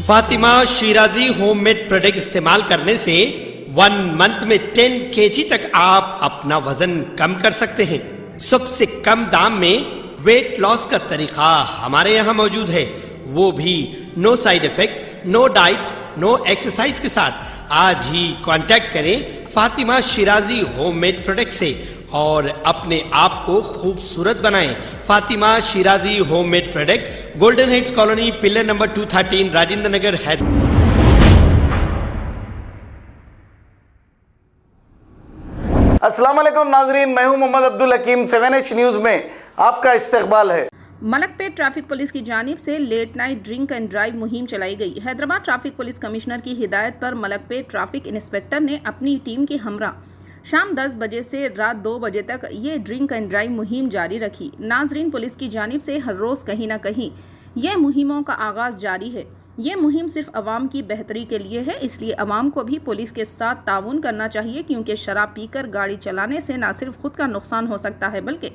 Fatima Shirazi homemade product इस्तेमाल करने से 1 मंथ में 10 kg तक आप अपना वजन कम कर सकते हैं। सबसे कम दाम में वेट लॉस का तरीका हमारे यहाँ मौजूद है, वो भी no side effect, no diet, no exercise के साथ। आज ही कांटेक्ट करें फातिमा शिराजी होममेड प्रोडक्ट से और अपने आप को खूबसूरत बनाएं। Fatima Shirazi homemade product, golden heads colony, pillar number 213, Rajendra Nagar, Hyderabad. अस्सलाम वालेकुम नाजरीन, मैं हूं मोहम्मद अब्दुल हकीम। 7H न्यूज़ में आपका इस्तकबाल है। मलकपेट ट्रैफिक पुलिस की जानिब से late night drink and drive मुहिम चलाई गई। हैदराबाद ट्रैफिक पुलिस कमिश्नर की हिदायत पर मलकपेट ट्रैफिक इंस्पेक्टर ने अपनी टीम के हमरा शाम 10 बजे से रात 2 बजे तक ये ड्रिंक एंड ड्राइव मुहिम जारी रखी। नाजरीन, पुलिस की जानिब से हर रोज़ कहीं ना कहीं ये मुहिमों का आगाज़ जारी है। ये मुहिम सिर्फ अवाम की बेहतरी के लिए है, इसलिए अवाम को भी पुलिस के साथ ताउन करना चाहिए, क्योंकि शराब पीकर गाड़ी चलाने से न सिर्फ खुद का नुकसान हो सकता है बल्कि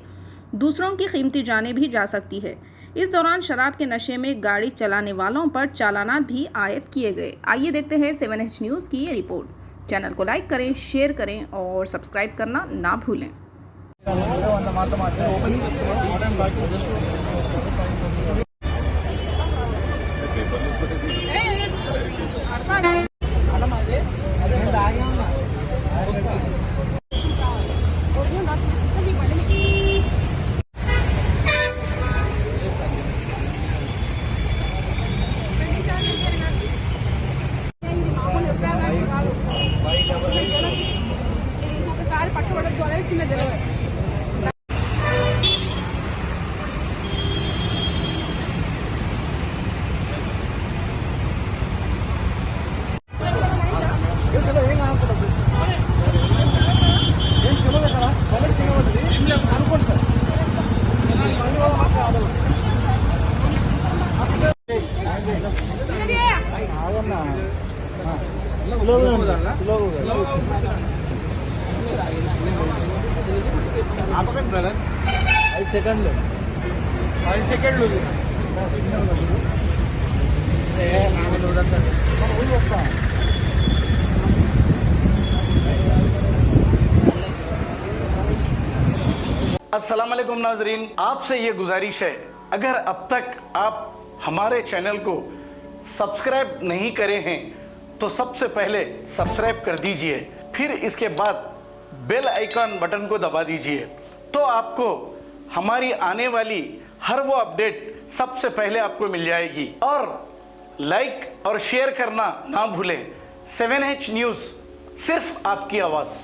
दूसरों की कीमती जानें भी जा सकती है। इस दौरान शराब के नशे में गाड़ी चलाने वालों पर चालानात भी आयद किए गए। आइए देखते हैं 7H न्यूज़ की ये रिपोर्ट। चैनल को लाइक करें, शेयर करें और सब्सक्राइब करना ना भूलें। చిన్న జల బ్రదర్ 5 సెకండ్లు अस्सलाम वालेकुम नाजरीन, आपसे ये गुजारिश है, अगर अब तक आप हमारे चैनल को सब्सक्राइब नहीं करे हैं तो सबसे पहले सब्सक्राइब कर दीजिए, फिर इसके बाद बेल आइकन बटन को दबा दीजिए, तो आपको हमारी आने वाली हर वो अपडेट सबसे पहले आपको मिल जाएगी। और लाइक और शेयर करना ना भूलें। 7H न्यूज़, सिर्फ आपकी आवाज़।